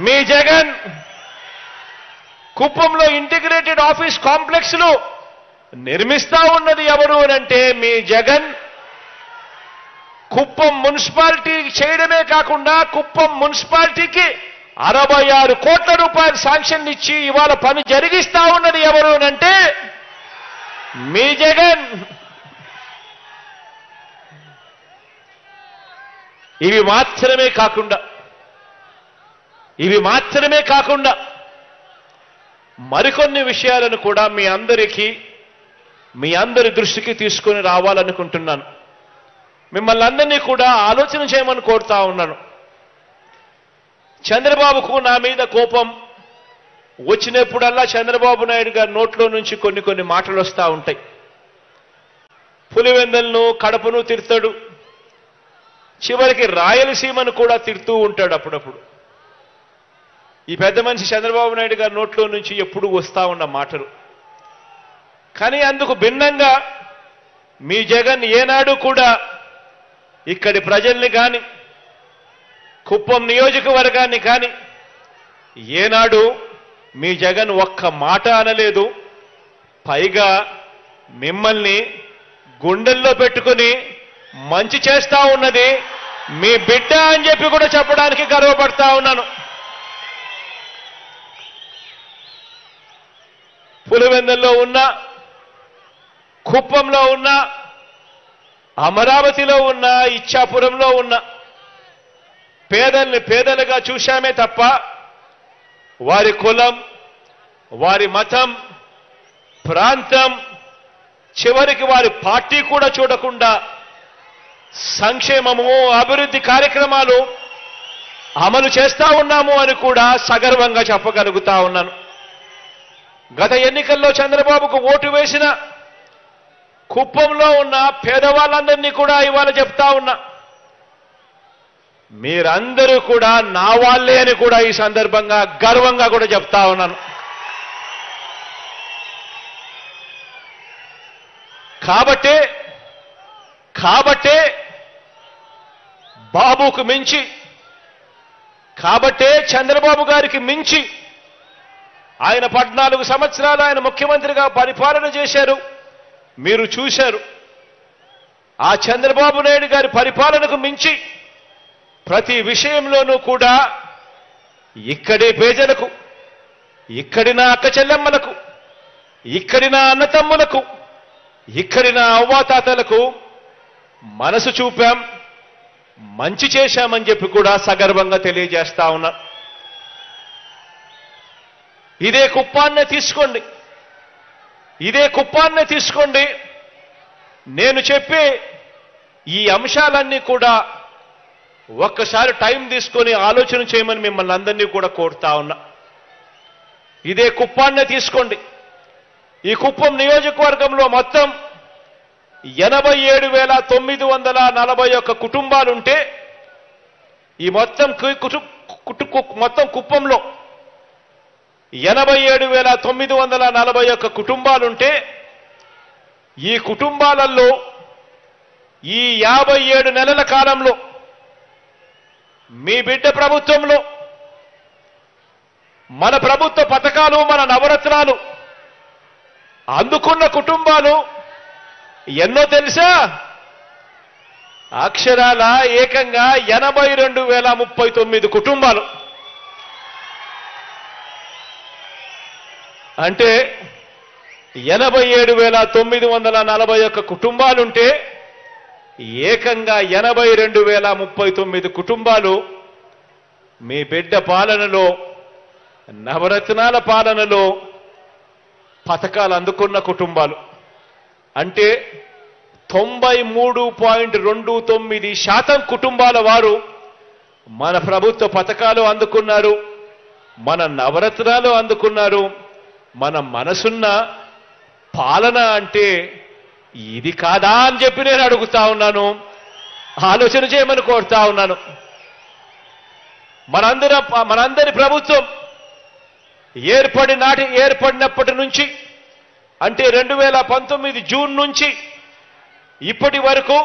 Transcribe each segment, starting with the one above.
మీ జగన్ కుప్పంలో integrated office complex లు నిర్మిస్తా ఉన్నది ఎవరు అంటే మీ జగన్. కుప్పం మున్సిపాలిటీ చేయడమే కాకుండా కుప్పం మున్సిపాలిటీకి 66 కోట్ల రూపాయలు శాంక్షన్ ఇచ్చి ఇవాళ పని జరిగిస్తా ఉన్నది ఎవరు అంటే మీ జగన్. ఇవి మాత్రమే కాకుండా మరికొన్ని విషయాలను కూడా మీ అందరి దృష్టికి తీసుకొని రావాలనుకుంటున్నాను. మిమ్మల్ని అందరినీ కూడా ఆలోచన చేయమని కోరుతా ఉన్నాను. చంద్రబాబుకు నా మీద కోపం వచ్చినప్పుడల్లా చంద్రబాబు నాయుడు గారి నోట్లో నుంచి కొన్ని మాటలు వస్తూ ఉంటాయి. పులివెందులను కడపను తిడతాడు, చివరికి రాయలసీమను కూడా తిడుతూ ఉంటాడు అప్పుడప్పుడు. ఈ పెద్ద మనిషి చంద్రబాబు నాయుడు గారి నోట్లో నుంచి ఎప్పుడూ వస్తూ ఉన్న మాటలు. కానీ అందుకు భిన్నంగా మీ జగన్ ఏనాడు కూడా ఇక్కడి ప్రజల్ని కానీ కుప్పం నియోజకవర్గాన్ని కానీ ఏనాడు మీ జగన్ ఒక్క మాట అనలేదు. పైగా మిమ్మల్ని గుండెల్లో పెట్టుకుని మంచి చేస్తా ఉన్నది మీ బిడ్డ అని చెప్పి కూడా చెప్పడానికి గర్వపడతా ఉన్నాను. పులివెందుల్లో ఉన్న, కుప్పంలో ఉన్న, అమరావతిలో ఉన్న, ఇచ్చాపురంలో ఉన్న పేదల్ని పేదలుగా చూశామే తప్ప వారి కులం, వారి మతం, ప్రాంతం, చివరికి వారి పార్టీ కూడా చూడకుండా సంక్షేమము, అభివృద్ధి కార్యక్రమాలు అమలు చేస్తా ఉన్నాము అని కూడా సగర్వంగా చెప్పగలుగుతా ఉన్నాను. గత ఎన్నికల్లో చంద్రబాబుకు ఓటు వేసిన కుప్పంలో ఉన్న పేదవాళ్ళందరినీ కూడా ఇవాళ చెప్తా ఉన్నా, మీరందరూ కూడా నా వాళ్ళే అని కూడా ఈ సందర్భంగా గర్వంగా కూడా చెప్తా ఉన్నాను. కాబట్టే బాబుకు మించి, కాబట్టే చంద్రబాబు గారికి మించి ఆయన 14 సంవత్సరాలు ఆయన ముఖ్యమంత్రిగా పరిపాలన చేశారు. మీరు చూశారు. ఆ చంద్రబాబు నాయుడు గారి పరిపాలనకు మించి ప్రతి విషయంలోనూ కూడా ఇక్కడి పేదలకు, ఇక్కడి నా అక్క చెల్లెమ్మలకు, ఇక్కడి నా అన్నతమ్ములకు, ఇక్కడి నా అవ్వాతాతలకు మనసు చూపాం, మంచి చేశామని చెప్పి కూడా సగర్వంగా తెలియజేస్తా ఉన్నా. ఇదే కుప్పాన్నే తీసుకోండి. నేను చెప్పే ఈ అంశాలన్నీ కూడా ఒక్కసారి టైం తీసుకొని ఆలోచన చేయమని మిమ్మల్ని అందరినీ కూడా కోరుతా ఉన్నా. ఇదే కుప్పాన్నే తీసుకోండి. ఈ కుప్పం నియోజకవర్గంలో మొత్తం 87,941 కుటుంబాలుంటే ఈ మొత్తం కుప్పంలో 87,941 కుటుంబాలుంటే ఈ కుటుంబాలలో ఈ 57 నెలల కాలంలో మీ బిడ్డ ప్రభుత్వంలో మన ప్రభుత్వ పథకాలు, మన నవరత్నాలు అందుకున్న కుటుంబాలు ఎన్నో తెలుసా? అక్షరాల ఏకంగా 82,039 కుటుంబాలు. అంటే 87,941 కుటుంబాలుంటే ఏకంగా 82,039 కుటుంబాలు మీ బిడ్డ పాలనలో, నవరత్నాల పాలనలో పథకాలు అందుకున్న కుటుంబాలు. అంటే 93.29% కుటుంబాల వారు మన ప్రభుత్వ పథకాలు అందుకున్నారు, మన నవరత్నాలు అందుకున్నారు. మన మనసున్న పాలన అంటే ఇది కాదా అని చెప్పి నేను అడుగుతా ఉన్నాను. ఆలోచన చేయమని కోరుతా ఉన్నాను. మనందరి ప్రభుత్వం ఏర్పడినప్పటి నుంచి, అంటే 2019 జూన్ నుంచి ఇప్పటి వరకు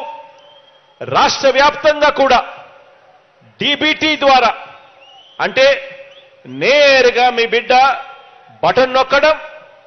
రాష్ట్ర వ్యాప్తంగా కూడా డీబీటీ ద్వారా అంటే నేరుగా మీ బిడ్డ బటన్ నొక్కడం,